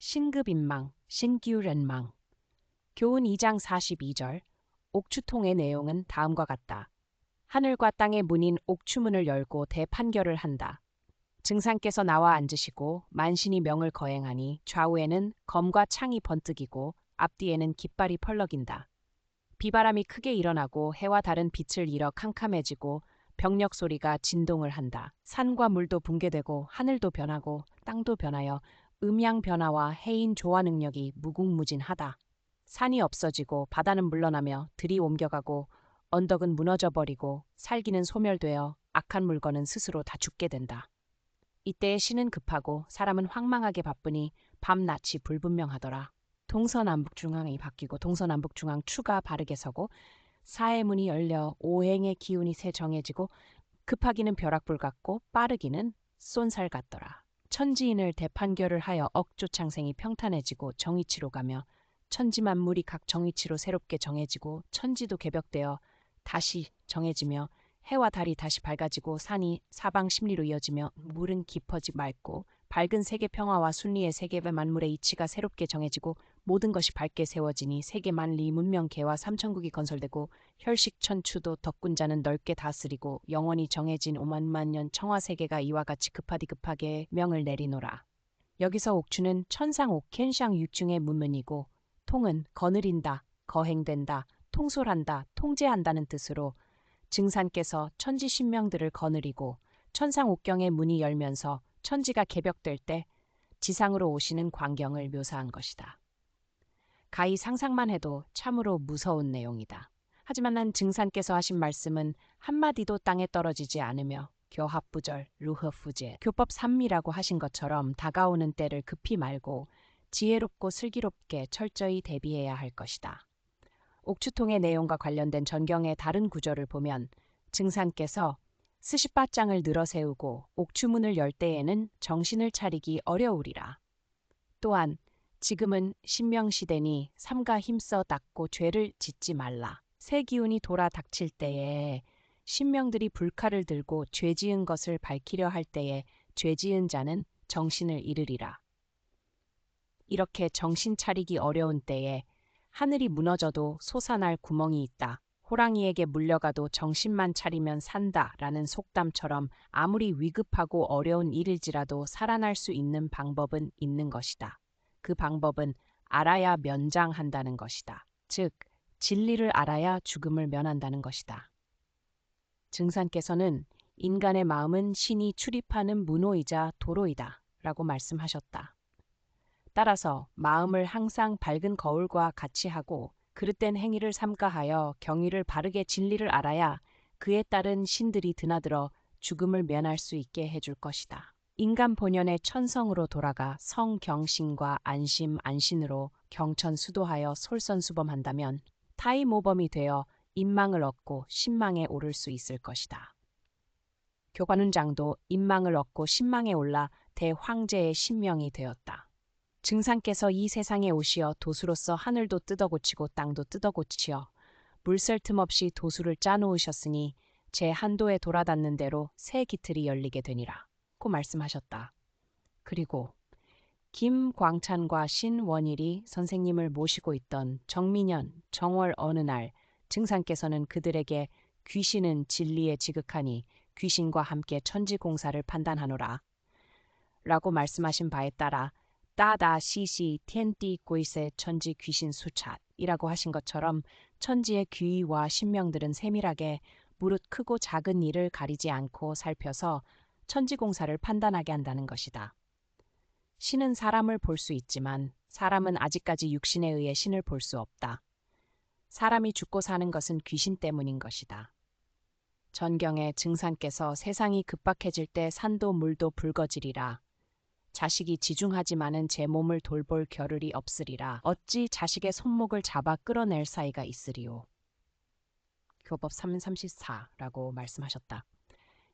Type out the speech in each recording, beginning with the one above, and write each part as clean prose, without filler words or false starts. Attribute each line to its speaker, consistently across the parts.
Speaker 1: 신급인망, 신기울엔망. 교훈 2장 42절. 옥추통의 내용은 다음과 같다. 하늘과 땅의 문인 옥추문을 열고 대판결을 한다. 증상께서 나와 앉으시고 만신이 명을 거행하니 좌우에는 검과 창이 번뜩이고 앞뒤에는 깃발이 펄럭인다. 비바람이 크게 일어나고 해와 달은 빛을 잃어 캄캄해지고 병력 소리가 진동을 한다. 산과 물도 붕괴되고 하늘도 변하고 땅도 변하여 음양 변화와 해인 조화 능력이 무궁무진하다. 산이 없어지고 바다는 물러나며 들이 옮겨가고 언덕은 무너져 버리고 살기는 소멸되어 악한 물건은 스스로 다 죽게 된다. 이때에 신은 급하고 사람은 황망하게 바쁘니 밤낮이 불분명하더라. 동서남북중앙이 바뀌고 동서남북중앙 추가 바르게 서고 사의 문이 열려 오행의 기운이 새 정해지고 급하기는 벼락불 같고 빠르기는 쏜살 같더라. 천지인을 대판결을 하여 억조창생이 평탄해지고 정의치로 가며 천지만물이 각 정의치로 새롭게 정해지고 천지도 개벽되어 다시 정해지며 해와 달이 다시 밝아지고 산이 사방 심리로 이어지며 물은 깊어지 맑고 밝은 세계 평화와 순리의 세계 만물의 이치가 새롭게 정해지고 모든 것이 밝게 세워지니 세계 만리 문명 개와 삼천국이 건설되고 혈식 천추도 덕군자는 넓게 다스리고 영원히 정해진 오만만 년 청화 세계가 이와 같이 급하게 명을 내리노라. 여기서 옥추는 천상 옥현상 육중의 문문이고 통은 거느린다, 거행된다, 통솔한다, 통제한다는 뜻으로 증산께서 천지 신명들을 거느리고 천상 옥경의 문이 열면서 천지가 개벽될 때 지상으로 오시는 광경을 묘사한 것이다. 가히 상상만 해도 참으로 무서운 내용이다. 하지만 난 증산께서 하신 말씀은 한마디도 땅에 떨어지지 않으며 교합부절, 루허푸제, 교법 삼미라고 하신 것처럼 다가오는 때를 급히 말고 지혜롭고 슬기롭게 철저히 대비해야 할 것이다. 옥추통의 내용과 관련된 전경의 다른 구절을 보면 증산께서 스십바장을 늘어 세우고 옥추문을 열 때에는 정신을 차리기 어려우리라. 또한 지금은 신명시대니 삼가 힘써 닦고 죄를 짓지 말라. 새 기운이 돌아 닥칠 때에 신명들이 불칼을 들고 죄 지은 것을 밝히려 할 때에 죄 지은 자는 정신을 잃으리라. 이렇게 정신 차리기 어려운 때에 하늘이 무너져도 솟아날 구멍이 있다. 호랑이에게 물려가도 정신만 차리면 산다라는 속담처럼 아무리 위급하고 어려운 일일지라도 살아날 수 있는 방법은 있는 것이다. 그 방법은 알아야 면장한다는 것이다. 즉, 진리를 알아야 죽음을 면한다는 것이다. 증산께서는 인간의 마음은 신이 출입하는 문호이자 도로이다 라고 말씀하셨다. 따라서 마음을 항상 밝은 거울과 같이 하고 그릇된 행위를 삼가하여 경의를 바르게 진리를 알아야 그에 따른 신들이 드나들어 죽음을 면할 수 있게 해줄 것이다. 인간 본연의 천성으로 돌아가 성경신과 안심 안신으로 경천수도하여 솔선수범한다면 타이모범이 되어 인망을 얻고 신망에 오를 수 있을 것이다. 교관훈장도 인망을 얻고 신망에 올라 대황제의 신명이 되었다. 증산께서 이 세상에 오시어 도수로서 하늘도 뜯어고치고 땅도 뜯어고치어 물샐 틈 없이 도수를 짜놓으셨으니 제 한도에 돌아닿는 대로 새 기틀이 열리게 되니라 고 말씀하셨다. 그리고 김광찬과 신원일이 선생님을 모시고 있던 정민년, 정월 어느 날 증산께서는 그들에게 귀신은 진리에 지극하니 귀신과 함께 천지공사를 판단하노라 라고 말씀하신 바에 따라 따다 시시 텐띠 꼬이세 천지 귀신 수찻이라고 하신 것처럼 천지의 귀와 신명들은 세밀하게 무릇 크고 작은 일을 가리지 않고 살펴서 천지공사를 판단하게 한다는 것이다. 신은 사람을 볼 수 있지만 사람은 아직까지 육신에 의해 신을 볼 수 없다. 사람이 죽고 사는 것은 귀신 때문인 것이다. 전경에 증산께서 세상이 급박해질 때 산도 물도 붉어지리라. 자식이 지중하지만은 제 몸을 돌볼 겨를이 없으리라. 어찌 자식의 손목을 잡아 끌어낼 사이가 있으리오. 교법 334라고 말씀하셨다.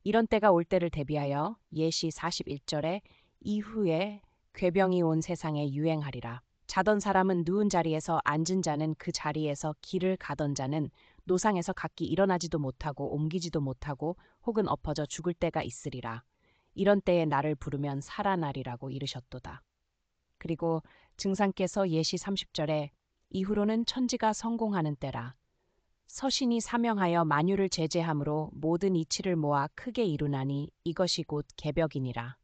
Speaker 1: 이런 때가 올 때를 대비하여 예시 41절에 이후에 괴병이 온 세상에 유행하리라. 자던 사람은 누운 자리에서 앉은 자는 그 자리에서 길을 가던 자는 노상에서 각기 일어나지도 못하고 옮기지도 못하고 혹은 엎어져 죽을 때가 있으리라. 이런 때에 나를 부르면 살아나리라고 이르셨도다. 그리고 증상께서 예시 30절에 이후로는 천지가 성공하는 때라. 서신이 사명하여 만유를 제재함으로 모든 이치를 모아 크게 이루나니 이것이 곧 개벽이니라.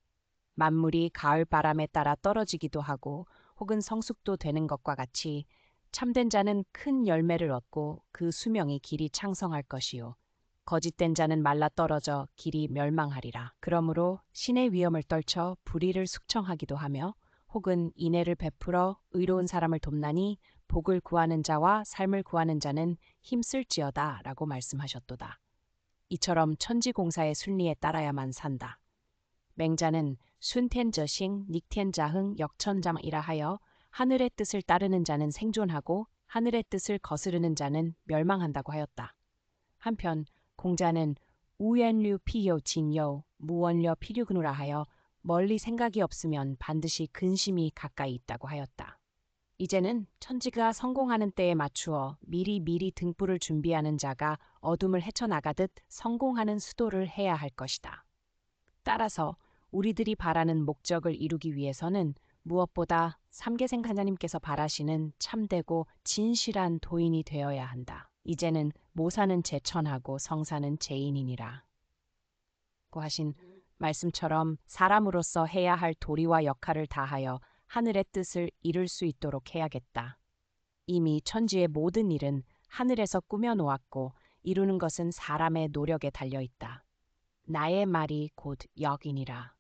Speaker 1: 만물이 가을 바람에 따라 떨어지기도 하고 혹은 성숙도 되는 것과 같이 참된 자는 큰 열매를 얻고 그 수명이 길이 창성할 것이요 거짓된 자는 말라 떨어져 길이 멸망하리라. 그러므로 신의 위엄을 떨쳐 불의를 숙청하기도 하며 혹은 인애를 베풀어 의로운 사람을 돕나니 복을 구하는 자와 삶을 구하는 자는 힘쓸지어다 라고 말씀하셨도다. 이처럼 천지공사의 순리에 따라야만 산다. 맹자는 순텐저싱 닉텐자흥 역천잠이라 하여 하늘의 뜻을 따르는 자는 생존하고 하늘의 뜻을 거스르는 자는 멸망한다고 하였다. 한편 공자는 우연류 피요 진요 무원려 피류근우라 하여 멀리 생각이 없으면 반드시 근심이 가까이 있다고 하였다. 이제는 천지가 성공하는 때에 맞추어 미리 등불을 준비하는 자가 어둠을 헤쳐나가듯 성공하는 수도를 해야 할 것이다. 따라서 우리들이 바라는 목적을 이루기 위해서는 무엇보다 삼계생 하나님께서 바라시는 참되고 진실한 도인이 되어야 한다. 이제는 모사는 제천하고 성사는 제인이니라. 고 하신 말씀처럼 사람으로서 해야 할 도리와 역할을 다하여 하늘의 뜻을 이룰 수 있도록 해야겠다. 이미 천지의 모든 일은 하늘에서 꾸며 놓았고 이루는 것은 사람의 노력에 달려 있다. 나의 말이 곧 역이니라.